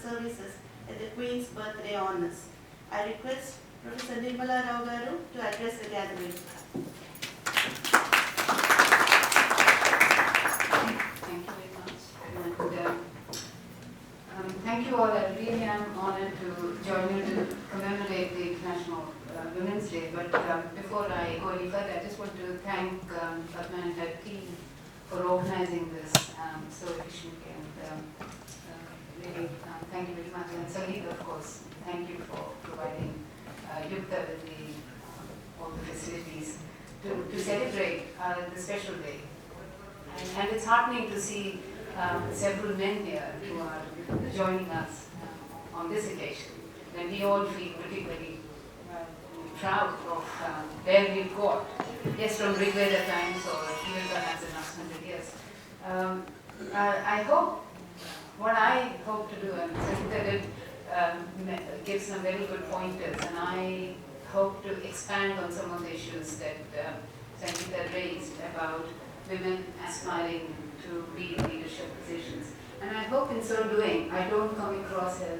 services at the Queen's birthday honours. I request Professor Nirmala Rao Garu to address the gathering. Thank you very much. And, thank you all. I really am honoured to join you to commemorate the International Women's Day. But before I go any further, I just want to thank Padma and her team for organising this so efficiently. And really, thank you very much. And Sangeeta, of course, thank you for providing UKTA with all the facilities to celebrate the special day. And it's heartening to see several men here who are joining us on this occasion. And we all feel particularly proud of where we've got, yes, from Rigveda times or even perhaps the last 100 years. I hope, what I hope to do, and Sangeeta did give some very good pointers, and I hope to expand on some of the issues that Sangeeta raised about women aspiring to be in leadership positions. And I hope in so doing, I don't come across as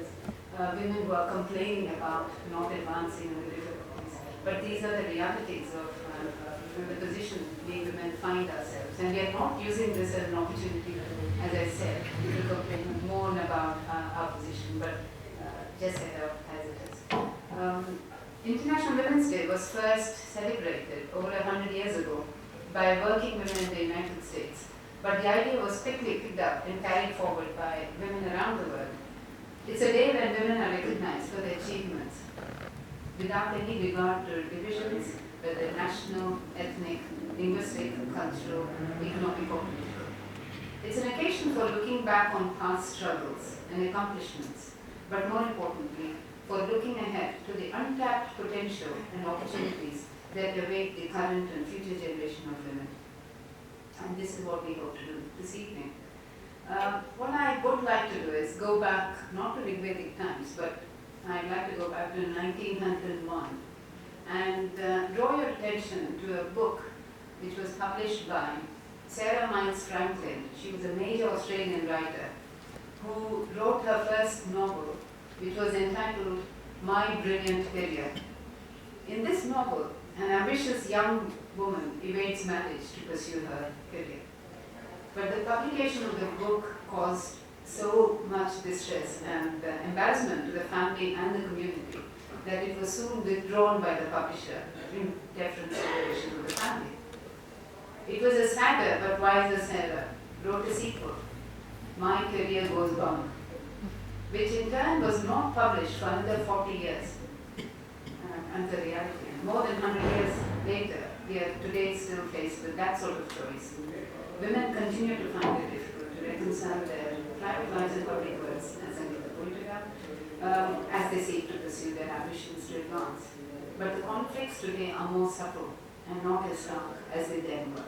women who are complaining about not advancing in the difficulties. But these are the realities of the position we women find ourselves. And we are not using this as an opportunity, as I said, to complain more about our position, but just as it is. International Women's Day was first celebrated over 100 years ago by working women in the United States. But the idea was quickly picked up and carried forward by women around the world. It's a day when women are recognized for their achievements without any regard to divisions, whether national, ethnic, linguistic, cultural, economic, or political. It's an occasion for looking back on past struggles and accomplishments, but more importantly, for looking ahead to the untapped potential and opportunities that await the current and future generation of women. And this is what we hope to do this evening. What I would like to do is go back, not to Rigvedic times, but I'd like to go back to 1901 and draw your attention to a book which was published by Sarah Miles Franklin. She was a major Australian writer who wrote her first novel, which was entitled My Brilliant Career. In this novel, an ambitious young woman evades marriage to pursue her career. But the publication of the book caused so much distress and embarrassment to the family and the community that it was soon withdrawn by the publisher in deference to the wishes of the family. It was a sadder but wiser Sarah wrote a sequel, My Career Goes Bump, which in turn was not published for another 40 years until reality. More than 100 years later, we are today still faced with that sort of choice. Women continue to find it difficult to reconcile their private lives and public works, as Sangeeta pointed out, as they seek to pursue their ambitions to advance. But the conflicts today are more subtle and not as stark as they then were.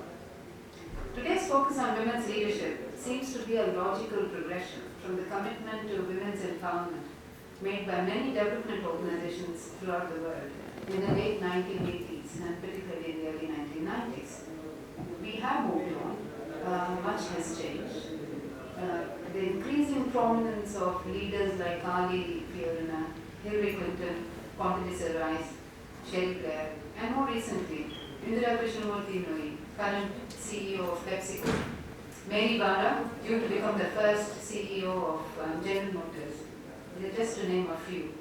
Today's focus on women's leadership seems to be a logical progression from the commitment to women's empowerment made by many development organizations throughout the world in the late 1980s and particularly in the early 1990s. We have moved on, much has changed. The increasing prominence of leaders like Ali Fiorina, Hillary Clinton, Condoleezza Rice, Sherry Blair, and more recently, Indira Krishnamurti Noe, current CEO of PepsiCo, Mary Barra, due to become the first CEO of General Motors, just to name a few,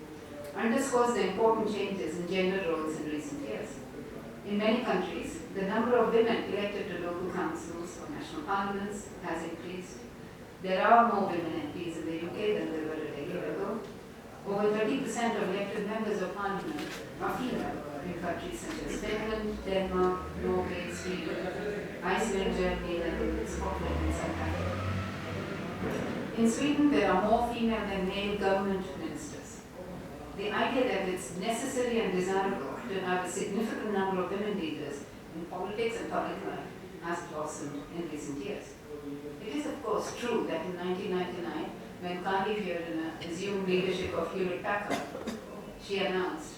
underscores the important changes in gender roles in recent years. In many countries, the number of women elected to local councils or national parliaments has increased. There are more women MPs in the UK than there were a decade ago. Over 30% of elected members of parliament are female in countries such as Finland, Denmark, Norway, Sweden, Iceland, Germany, Netherlands, Scotland, and South Africa. In Sweden, there are more female than male government ministers. The idea that it's necessary and desirable to have a significant number of women leaders in politics and public life has blossomed in recent years. It is, of course, true that in 1999, when Kali Fiorina assumed leadership of Hewlett Packard, she announced,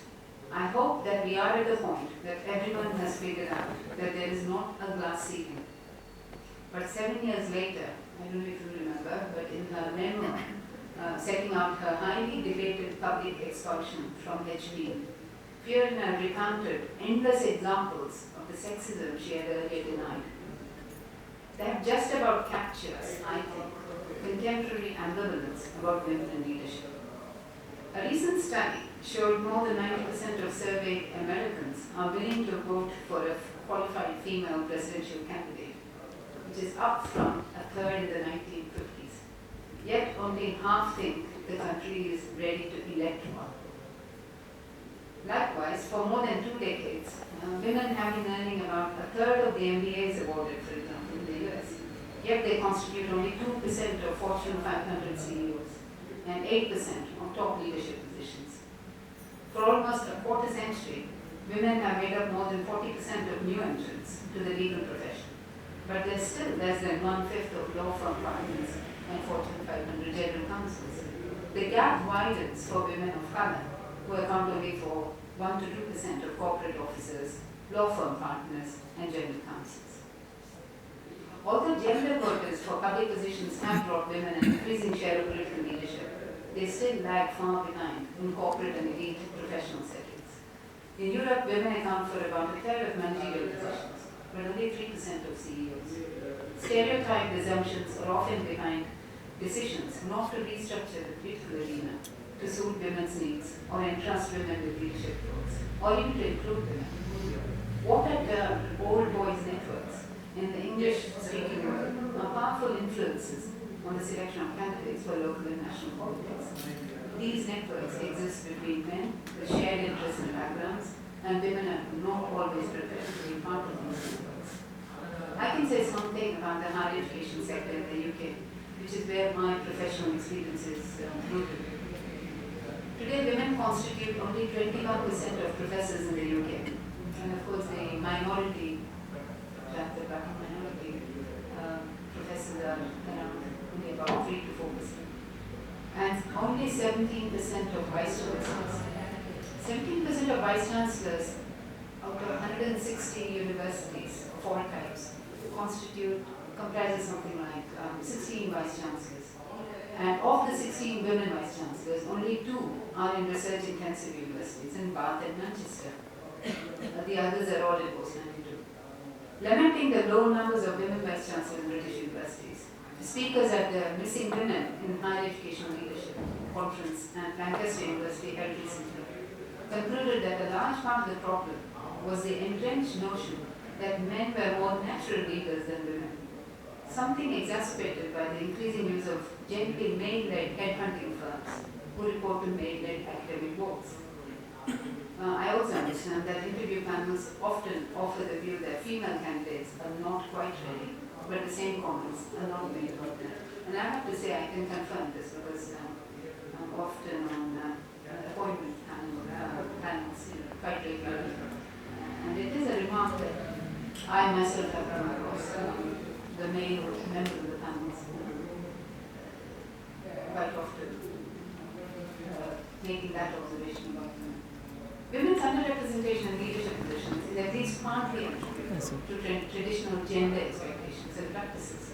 I hope that we are at the point that everyone has figured out that there is not a glass ceiling. But 7 years later, I don't know if you remember, but in her memoir, setting out her highly debated public expulsion from HB. Fiona recounted endless examples of the sexism she had earlier denied. That just about captures, I think, contemporary ambivalence about women in leadership. A recent study showed more than 90% of surveyed Americans are willing to vote for a qualified female presidential candidate, which is up from a third in the 1950s. Yet only half think the country is ready to elect one. Likewise, for more than 2 decades, women have been earning about a third of the MBAs awarded, for example, in the US. Yet they constitute only 2% of Fortune 500 CEOs and 8% of top leadership positions. For almost a quarter century, women have made up more than 40% of new entrants to the legal profession. But there's still less than 1/5 of law firm partners and Fortune 500 general counsels. The gap widens for women of color, who account only for 1 to 2% of corporate officers, law firm partners, and general counsels. Although gender quotas for public positions have brought women an increasing share of political leadership, they still lag far behind in corporate and elite professional settings. In Europe, women account for about a third of managerial positions, but only 3% of CEOs. Stereotyped assumptions are often behind decisions not to restructure the political arena to suit women's needs or entrust women with leadership roles, or even to include women. What are termed old boys networks in the English-speaking world are powerful influences on the selection of candidates for local and national politics. These networks exist between men with shared interests and backgrounds, and women are not always prepared to be part of these networks. I can say something about the higher education sector in the UK, which is where my professional experience is rooted. Today, women constitute only 21% of professors in the UK, and of course the minority, professors are around only about 3 to 4%. And only 17% of vice chancellors. 17% of vice chancellors out of 160 universities of all types comprises something like 16 vice chancellors. And of the 16 women vice chancellors, only 2 are in research-intensive universities in Bath and Manchester. The others are all in post-92. Lamenting the low numbers of women vice chancellors in British universities, speakers at the Missing Women in Higher Education Leadership conference at Lancaster University held recently concluded that a large part of the problem was the entrenched notion that men were more natural leaders than women, something exacerbated by the increasing use of generally male-led headhunting firms who report to male-led academic boards. I also understand that interview panels often offer the view that female candidates are not quite ready, but the same comments are not made about them. And I have to say I can confirm this because I'm often on appointment panels quite regularly. And it is a remark that I myself have come across the male member of the panels quite often making that observation about them. Women's underrepresentation in leadership positions is at least partly attributed to traditional gender expectations and practices.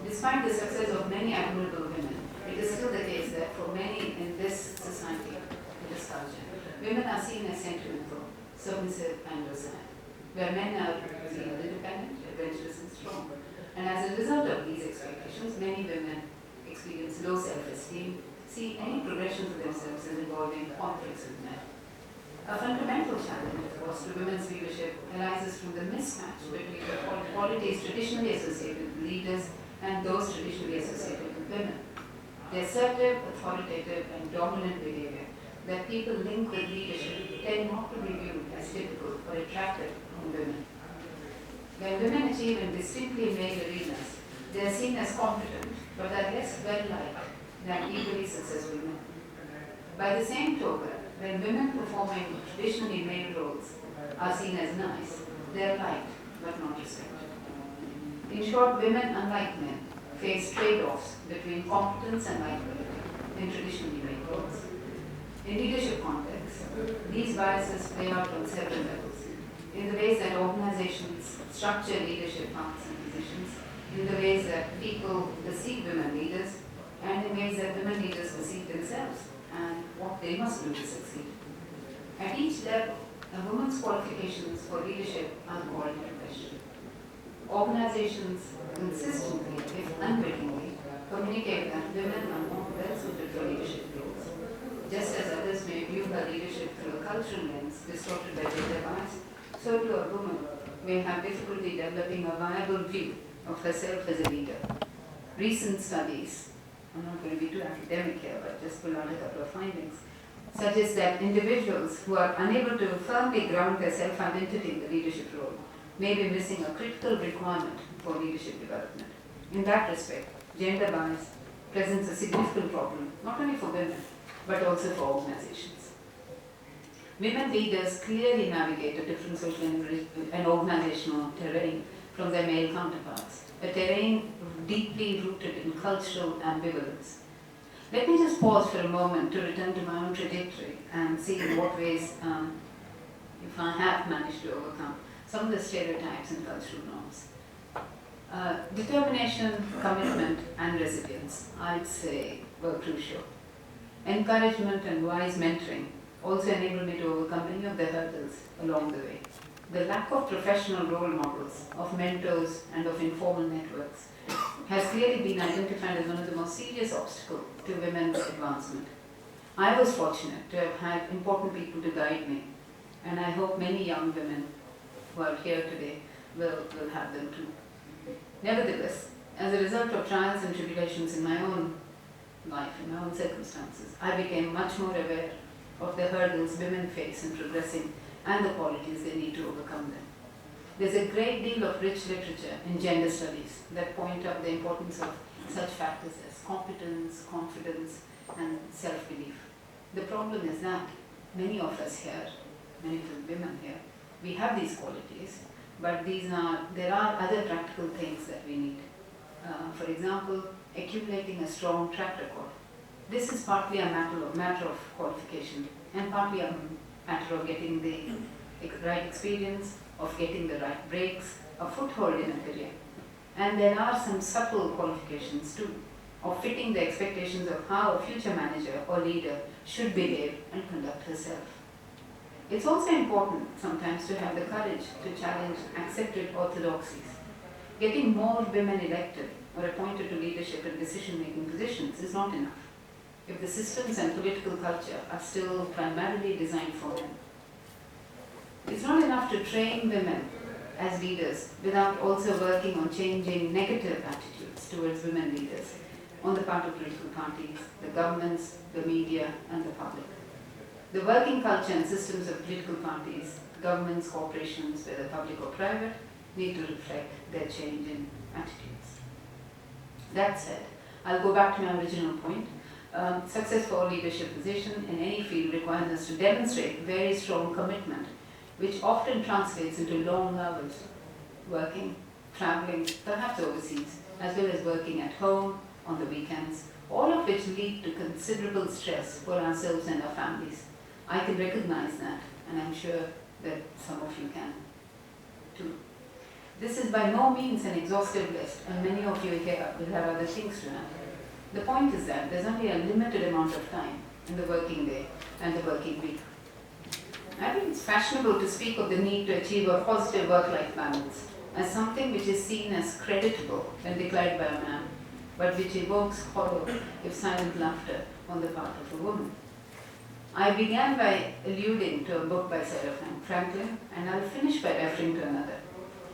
Despite the success of many admirable women, it is still the case that for many in this society, in this culture, women are seen as sentimental, submissive, and docile, where men are seen as independent, adventurous, and strong. And as a result of these expectations, many women experience low self-esteem, see any progression to themselves as involving conflicts with men. A fundamental challenge, of course, to women's leadership arises from the mismatch between the qualities traditionally associated with leaders and those traditionally associated with women. The assertive, authoritative, and dominant behavior that people link with leadership tend not to be viewed as typical or attractive in women. When women achieve in distinctly male arenas, they are seen as competent, but are less well-liked than equally successful men. By the same token, when women performing traditionally male roles are seen as nice, they are liked but not respected. In short, women, unlike men, face trade-offs between competence and likability in traditionally male roles. In leadership contexts, these biases play out on several levels, in the ways that organizations structure leadership paths and positions, in the ways that people perceive women leaders, and in ways that women leaders perceive themselves and what they must do to succeed. At each level, a woman's qualifications for leadership are called into question. Organizations consistently, if unwittingly, communicate that women are more well suited for leadership roles, just as others may view her leadership through a cultural lens distorted by gender bias. So too a woman may have difficulty developing a viable view of herself as a leader. Recent studies, I'm not going to be too academic here, but just pull out a couple of findings, suggest that individuals who are unable to firmly ground their self-identity in the leadership role may be missing a critical requirement for leadership development. In that respect, gender bias presents a significant problem, not only for women, but also for organizations. Women leaders clearly navigate a different social and organizational terrain from their male counterparts, a terrain deeply rooted in cultural ambivalence. Let me just pause for a moment to return to my own trajectory and see in what ways, if I have managed to overcome some of the stereotypes and cultural norms. Determination, commitment, and resilience, I'd say, were crucial. Encouragement and wise mentoring also enabled me to overcome many of the hurdles along the way. The lack of professional role models, of mentors, and of informal networks has clearly been identified as one of the most serious obstacles to women's advancement. I was fortunate to have had important people to guide me, and I hope many young women who are here today will have them too. Nevertheless, as a result of trials and tribulations in my own life, in my own circumstances, I became much more aware of the hurdles women face in progressing and the qualities they need to overcome them. There's a great deal of rich literature in gender studies that point out the importance of such factors as competence, confidence, and self-belief. The problem is that many of us here, many of the women here, we have these qualities, but there are other practical things that we need. For example, accumulating a strong track record. This is partly a matter of qualification and partly a matter of getting the right experience, of getting the right breaks, a foothold in a career. And there are some subtle qualifications too, of fitting the expectations of how a future manager or leader should behave and conduct herself. It's also important sometimes to have the courage to challenge accepted orthodoxies. Getting more women elected or appointed to leadership and decision-making positions is not enough if the systems and political culture are still primarily designed for men. It's not enough to train women as leaders without also working on changing negative attitudes towards women leaders on the part of political parties, the governments, the media, and the public. The working culture and systems of political parties, governments, corporations, whether public or private, need to reflect their change in attitudes. That said, I'll go back to my original point. Success for a leadership position in any field requires us to demonstrate very strong commitment, which often translates into long hours, working, traveling, perhaps overseas, as well as working at home, on the weekends, all of which lead to considerable stress for ourselves and our families. I can recognize that, and I'm sure that some of you can too. This is by no means an exhaustive list, and many of you here will have other things to add. The point is that there's only a limited amount of time in the working day and the working week. I think it's fashionable to speak of the need to achieve a positive work-life balance as something which is seen as creditable when declared by a man, but which evokes horror if silent laughter on the part of a woman. I began by alluding to a book by Sarah Franklin, and I'll finish by referring to another.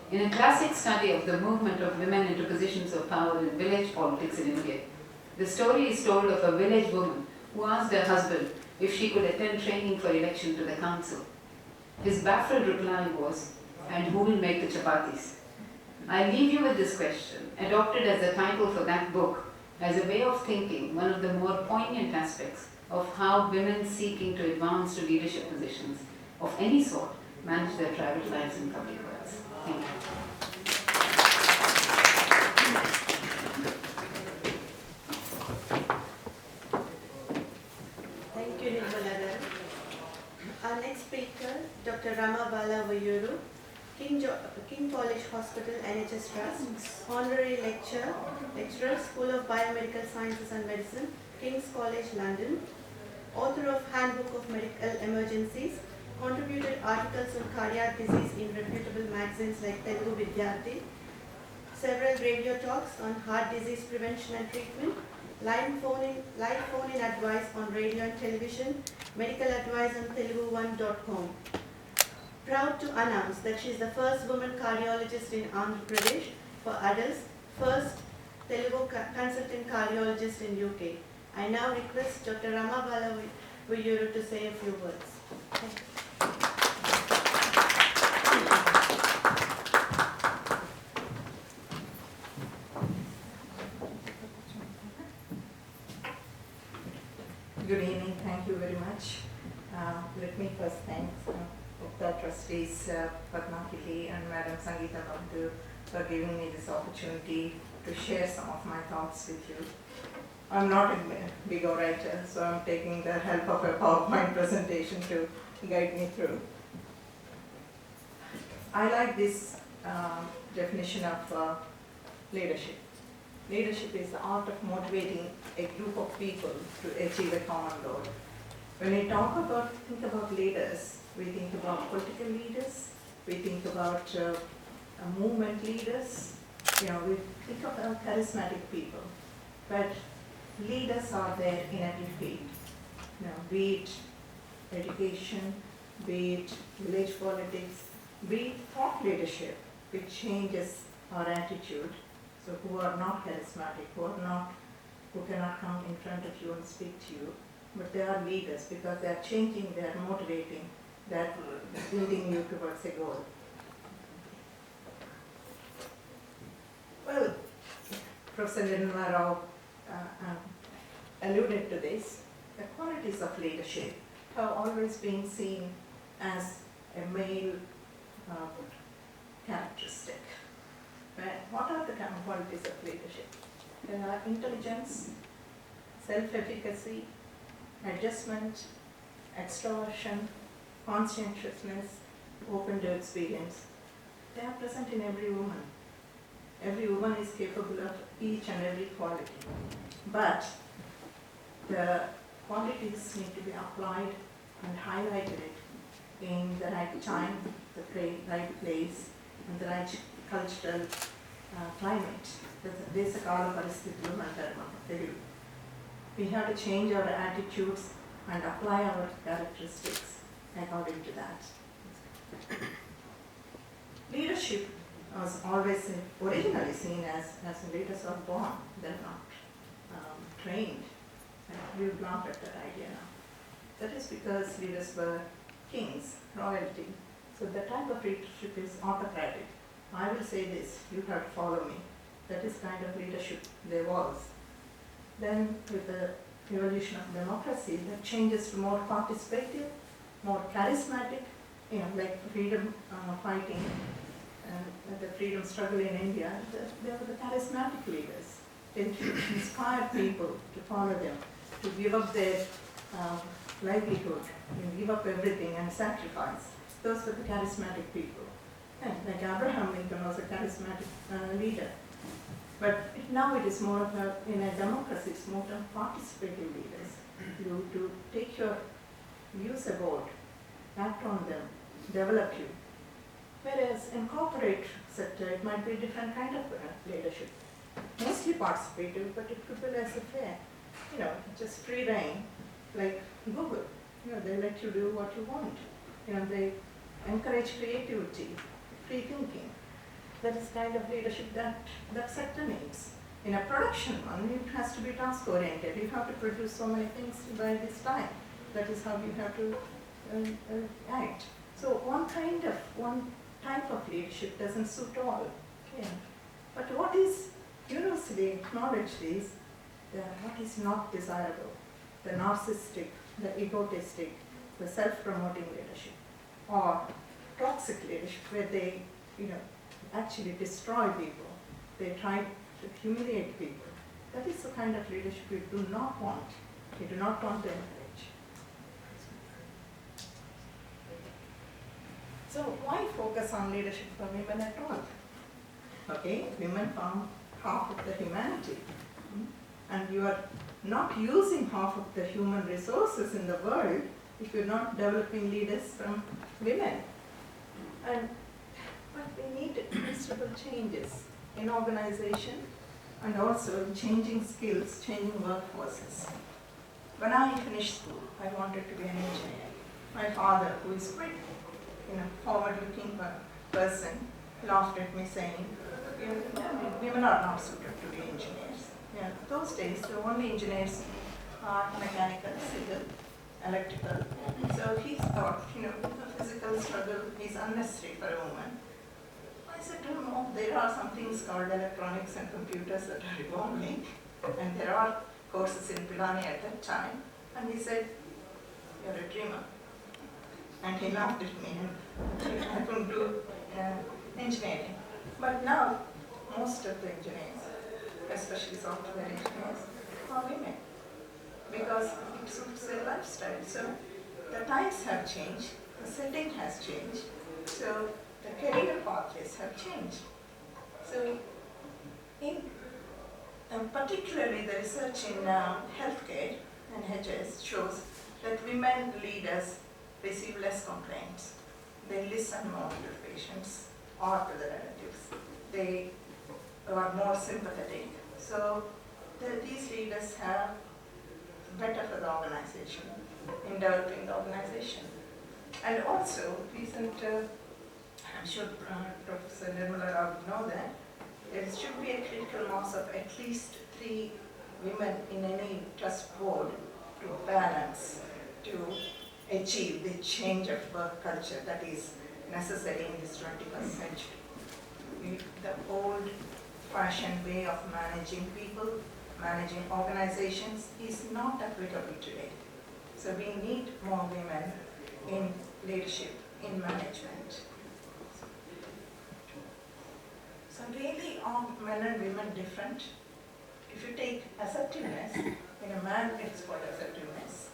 In a classic study of the movement of women into positions of power in village politics in India, the story is told of a village woman who asked her husband if she could attend training for election to the council. His baffled reply was, "And who will make the chapatis?" I leave you with this question, adopted as the title for that book, as a way of thinking one of the more poignant aspects of how women seeking to advance to leadership positions of any sort manage their private lives in public works. Thank you. Thank you, Nirmala. Our next speaker, Dr. Ramabala Vayuru, King College Hospital NHS Trust, Honorary Lecturer, School of Biomedical Sciences and Medicine, King's College London, author of Handbook of Medical Emergencies, contributed articles on cardiac disease in reputable magazines like Telugu Vidyarthi, several radio talks on heart disease prevention and treatment, live phone-in advice on radio and television, medical advice on telugu1.com. Proud to announce that she is the first woman cardiologist in Andhra Pradesh for adults, first Telugu consultant cardiologist in UK. I now request Dr. Rama Balavuyuru to say a few words. Thank you. Good evening, thank you very much. Let me first thank UKTA trustees Padma Kili and Madam Sangeeta Babdu for giving me this opportunity to share some of my thoughts with you. I'm not a big orator, so I'm taking the help of a PowerPoint presentation to guide me through. I like this definition of leadership. Leadership is the art of motivating a group of people to achieve a common goal. When we think about leaders, we think about political leaders, we think about movement leaders, we think about charismatic people. But leaders are there in every field, be it education, be it village politics, be it thought leadership, which changes our attitude. So who are not charismatic, who cannot come in front of you and speak to you, but they are leaders because they are changing, they are motivating, they are leading you towards a goal. Well, Professor Nehru alluded to this. The qualities of leadership have always been seen as a male characteristic. What are the qualities of leadership? There are intelligence, self-efficacy, adjustment, extroversion, conscientiousness, open to experience. They are present in every woman. Every woman is capable of each and every quality. But the qualities need to be applied and highlighted in the right time, the right place, and the right cultural climate. We have to change our attitudes and apply our characteristics according to that. Leadership was always originally seen as leaders are born, they're not trained. And we've laughed at that idea now. That is because leaders were kings, royalty. So the type of leadership is autocratic. I will say this, you have to follow me. That is kind of leadership there was. Then with the evolution of democracy, that changes to more participative, more charismatic, like freedom fighting and the freedom struggle in India. They were the charismatic leaders. They inspired people to follow them, to give up their livelihood, give up everything and sacrifice. Those were the charismatic people. And like Abraham Lincoln was a charismatic leader. But now it is more of in a democracy, it's more of participating leaders. You take your views about, act on them, develop you. Whereas in corporate sector, it might be a different kind of leadership. Mostly participative, but it could be less affair. Just free reign, like Google. They let you do what you want. They encourage creativity, free thinking. That is kind of leadership that sector needs. In a production one, it has to be task-oriented. You have to produce so many things by this time. That is how you have to act. So one type of leadership doesn't suit all. Okay. But what is universally acknowledged is what is not desirable, the narcissistic, the egotistic, the self-promoting leadership, or toxic leadership where they, actually destroy people. They try to humiliate people. That is the kind of leadership we do not want. We do not want to encourage. So why focus on leadership for women at all? Okay, women form half of the humanity. And you are not using half of the human resources in the world if you're not developing leaders from women. But we need considerable changes in organization and also changing skills, changing workforces. When I finished school, I wanted to be an engineer. My father, who is quite forward-looking person, laughed at me saying, women are not suited to be engineers. Those days, the only engineers are mechanical, civil, electrical. So he thought, the physical struggle is unnecessary for a woman. I said to him, oh, there are some things called electronics and computers that are evolving, and there are courses in Pilani at that time. And he said, you're a dreamer. And he laughed at me, and I couldn't do engineering. But now, most of the engineers, especially software engineers, are women, because it suits their lifestyle. So the times have changed, the setting has changed, so the career pathways have changed. So particularly the research in healthcare, NHS, shows that women leaders receive less complaints. They listen more to the patients or to the relatives. They are more sympathetic. So these leaders have better for the organization, in developing the organization. And also, recent, I'm sure Professor Nirmala Rao would know that, there should be a critical mass of at least 3 women in any trust board to balance, to achieve the change of work culture that is necessary in this 21st century. The old-fashioned way of managing people, managing organizations is not applicable today. So we need more women in leadership, in management. So really, are men and women different? If you take assertiveness, in a man it's called assertiveness.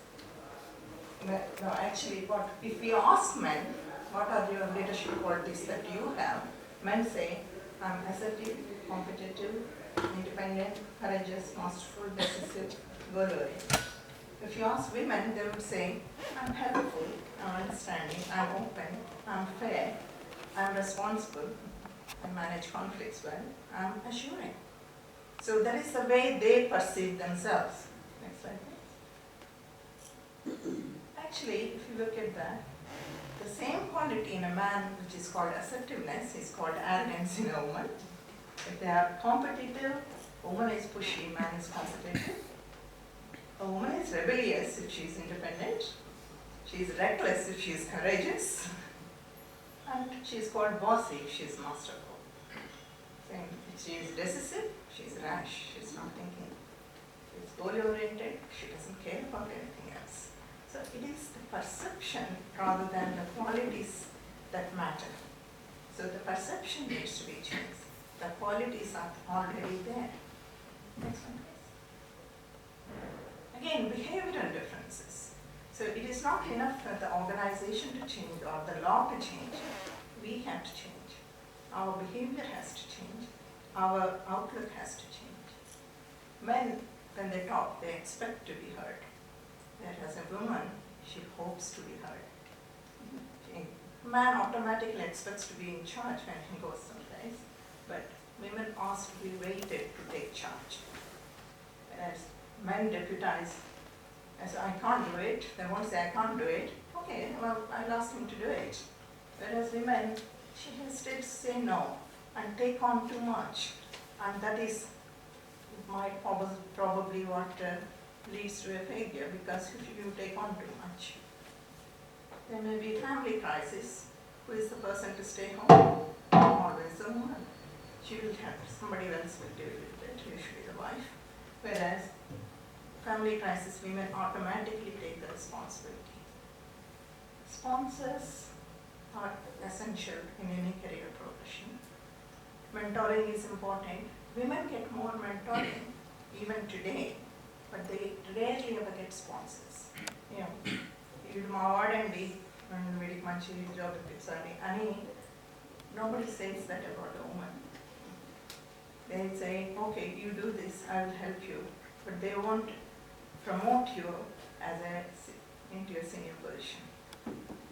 No, actually, if we ask men, what are your leadership qualities that you have? Men say, I'm assertive, competitive, independent, courageous, masterful, decisive, goal-oriented. If you ask women, they would say, I'm helpful, I'm understanding, I'm open, I'm fair, I'm responsible, I manage conflicts well, I'm assuring. So that is the way they perceive themselves. Next slide, please. Actually, if you look at that, the same quality in a man, which is called assertiveness, is called arrogance in a woman. If they are competitive, woman is pushy, man is competitive. A woman is rebellious if she is independent. She is reckless if she is courageous. And she is called bossy if she is masterful. Same. If she is decisive, she is rash, she is not thinking. She is goal-oriented, she doesn't care about anything else. So it is the perception rather than the qualities that matter. So the perception needs to be changed. The qualities are already there. Next one, please. Again, behavioral differences. So it is not enough for the organization to change or the law to change. We have to change. Our behavior has to change. Our outlook has to change. Men, when they talk, they expect to be heard. Whereas a woman, she hopes to be heard. A man automatically expects to be in charge when he goes someplace, but women ask to be rated to take charge. Whereas men deputize, as I can't do it, they won't say I can't do it. Okay, well, I'll ask him to do it. Whereas women, she instead say no and take on too much. And that is probably what leads to a failure, because if you take on too much. There may be a family crisis. Who is the person to stay home? Always the woman. She will have, somebody else will deal with it, usually the wife. Whereas family crisis, women automatically take the responsibility. Sponsors are essential in any career progression. Mentoring is important. Women get more mentoring even today, but they rarely ever get sponsors. You know, you do award and very much job and nobody says that about a woman. They say, okay, you do this, I will help you, but they won't promote you as into a senior position.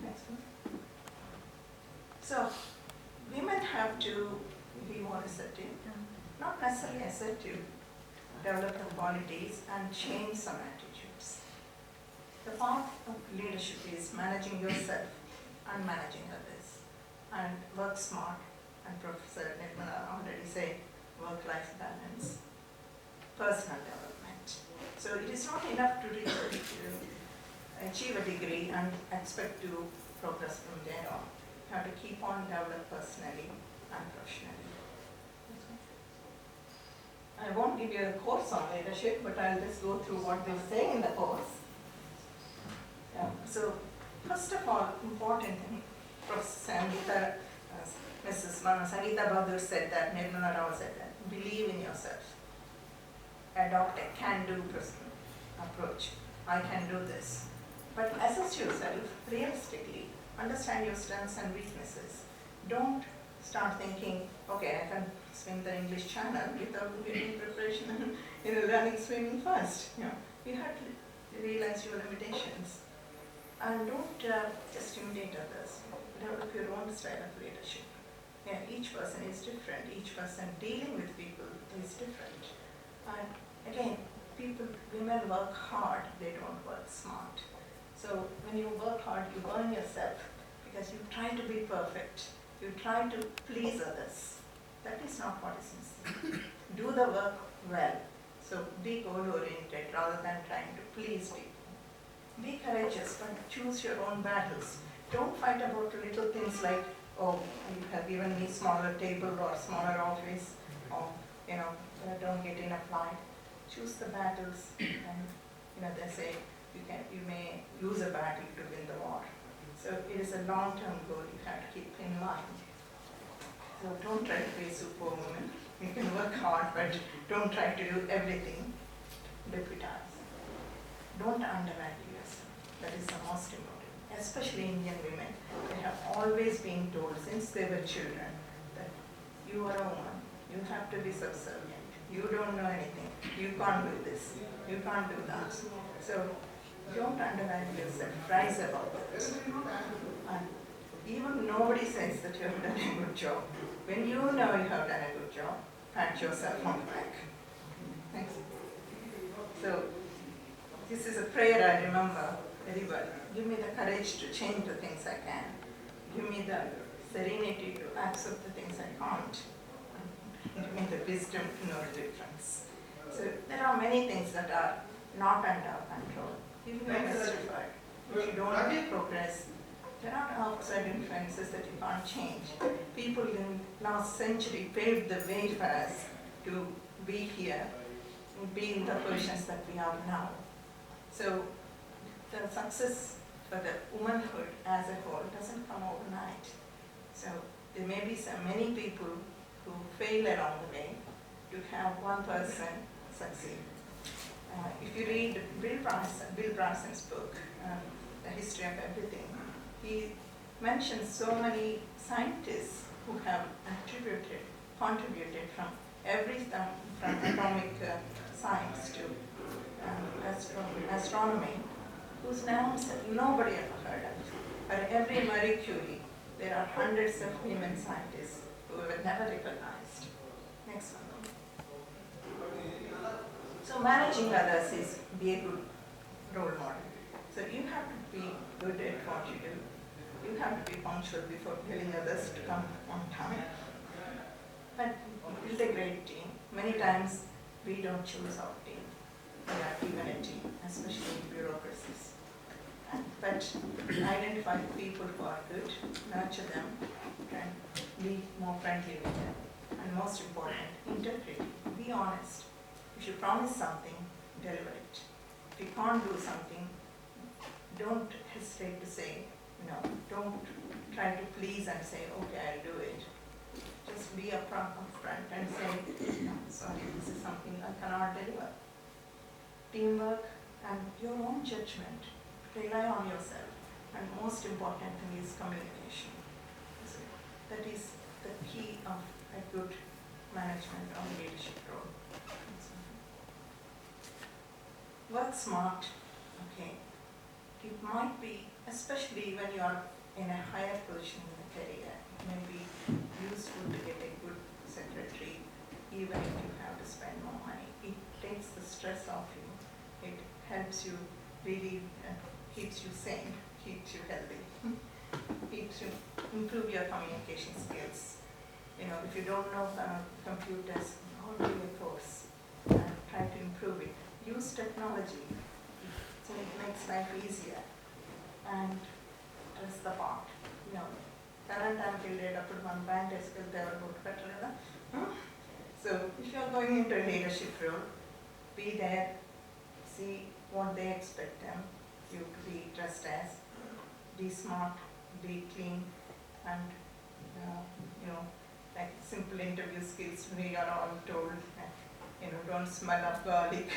Next one. So, women have to be more assertive, not necessarily assertive, develop the qualities and change some attitudes. The path of leadership is managing yourself and managing others, and work smart, and Professor Nehru already said, work-life balance, personal development. So it is not enough to achieve a degree and expect to progress from there on. You have to keep on develop personally and professionally. I won't give you a course on leadership, but I'll just go through what they say in the course. So, first of all, important thing, Professor Sangeeta, Mrs. Sangeeta Bahadur said that, Nirmala Rao said that, believe in yourself. Adopt a can-do approach. I can do this. But assess yourself realistically. Understand your strengths and weaknesses. Don't start thinking, okay, I can swim the English Channel without getting preparation and learning swimming first. You have to realize your limitations. And don't just imitate others. Develop your own style of leadership. Each person is different. Each person dealing with people is different. And again, women work hard, they don't work smart. So when you work hard, you burn yourself because you try to be perfect. You try to please others. That is not what is missing. Do the work well. So be goal-oriented rather than trying to please people. Be courageous, but choose your own battles. Don't fight about little things like, oh, you have given me smaller table or smaller office, or don't get enough light. Choose the battles, and they say you may lose a battle to win the war. So it is a long-term goal you have to keep in mind. So don't try to be a superwoman. You can work hard, but don't try to do everything. Deputize. Don't undervalue yourself. That is the most important. Especially Indian women. They have always been told since they were children that you are a woman. You have to be subservient. You don't know anything. You can't do this. You can't do that. So don't undervalue yourself. Rise above it. And even nobody says that you have done a good job. When you know you have done a good job, pat yourself on the back. Next. So this is a prayer I remember very well. Give me the courage to change the things I can. Give me the serenity to accept the things I can't. Give me the wisdom to know the difference. So there are many things that are not under our control. If you are mystified, if you don't progress, there are outside influences that you can't change. People in last century paved the way for us to be here, be in the positions that we are now. So the success for the womanhood as a whole doesn't come overnight. So there may be so many people who fail along the way to have one person succeed. If you read Bill Branson's book, The History of Everything, he mentions so many scientists who have contributed from everything from atomic science to astronomy, whose names nobody ever heard of. For every Marie Curie, there are hundreds of women scientists who were never recognized. Next one. So managing others is be a good role model. So you have to be good at what you do. You have to be punctual before telling others to come on time. But build a great team. Many times we don't choose our team. We are given a team, especially in bureaucracies. But identify people who are good, nurture them, and be more friendly with them. And most important, integrity. Be honest. If you promise something, deliver it. If you can't do something, don't hesitate to say no. Don't try to please and say, okay, I'll do it. Just be upfront and say, no, sorry, this is something I cannot deliver. Teamwork and your own judgment. Rely on yourself. And most important thing is communication. So that is the key of a good management or leadership role. Work smart, okay. It might be, especially when you are in a higher position in the career, it may be useful to get a good secretary, even if you have to spend more money. It takes the stress off you. It helps you really, keeps you sane, keeps you healthy, keeps you improve your communication skills. You know, if you don't know computers, go do a course and try to improve it. Use technology, so it makes life easier, and dress the part. You know, current I'm one band is better. So if you are going into a leadership role, be there, see what they expect them you to be dressed as, be smart, be clean, and you know, like simple interview skills we are all told. You know, don't smell of garlic,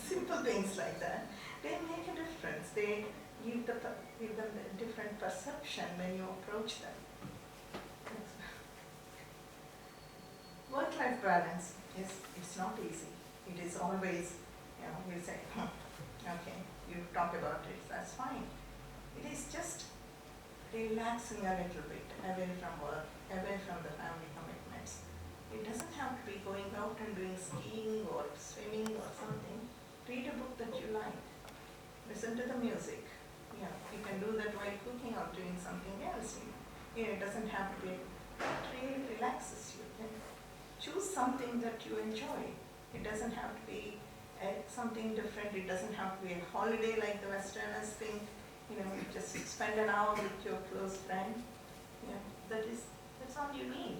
simple things like that. They make a difference. They give them a different perception when you approach them. Work-life balance is, it's not easy. It is always, you know, you say, okay, you talk about it, that's fine. It is just relaxing a little bit, away from work, away from the family commitments. It doesn't have to be going out and doing skiing or swimming or something. Read a book that you like. Listen to the music. Yeah, you can do that while cooking or doing something else. You know, it doesn't have to be, it really relaxes you. Choose something that you enjoy. It doesn't have to be something different. It doesn't have to be a holiday like the Westerners think. You know, just spend an hour with your close friend. Yeah, that's all you need.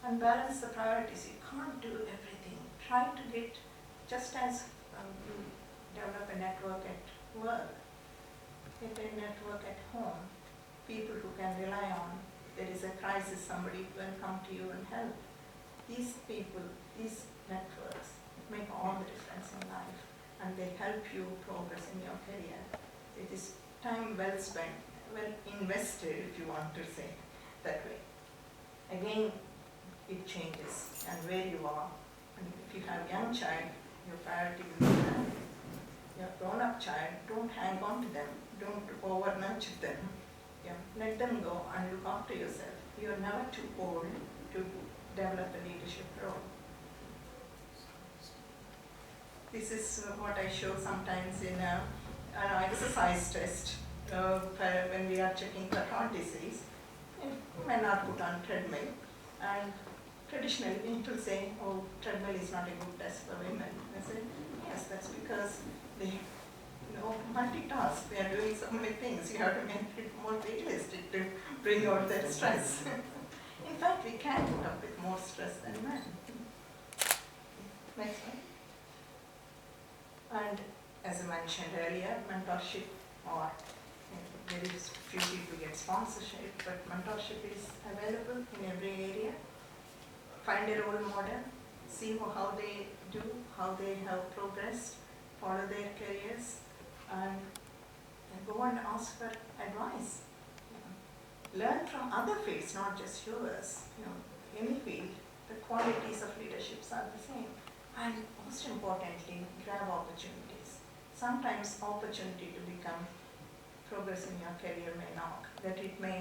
And balance the priorities. You can't do everything. Try to get, just as you develop a network at work, get a network at home, people who can rely on. There is a crisis, somebody will come to you and help. These people, these networks make all the difference in life, and they help you progress in your career. It is time well spent, well invested, if you want to say that way. Again, it changes, and where you are. And if you have a young child, your priority will be that. Your grown-up child, don't hang on to them, don't over-nurture them. Yeah, let them go and look after yourself. You are never too old to develop a leadership role. This is what I show sometimes in an exercise test when we are checking for heart disease. Men are put on treadmill, and traditionally people say, oh, treadmill is not a good test for women. I said, yes, that's because they multitask. They are doing so many things. You have to make it more realistic to bring out their stress. In fact, we can put up with more stress than men. Next one. And as I mentioned earlier, mentorship, or very few people get sponsorship, but mentorship is available in every area. Find a role model, see how they do, how they have progressed, follow their careers, and go and ask for advice. Learn from other fields, not just yours. Any field, the qualities of leaderships are the same. And most importantly, grab opportunities. Sometimes opportunity to become progress in your career may knock, that it may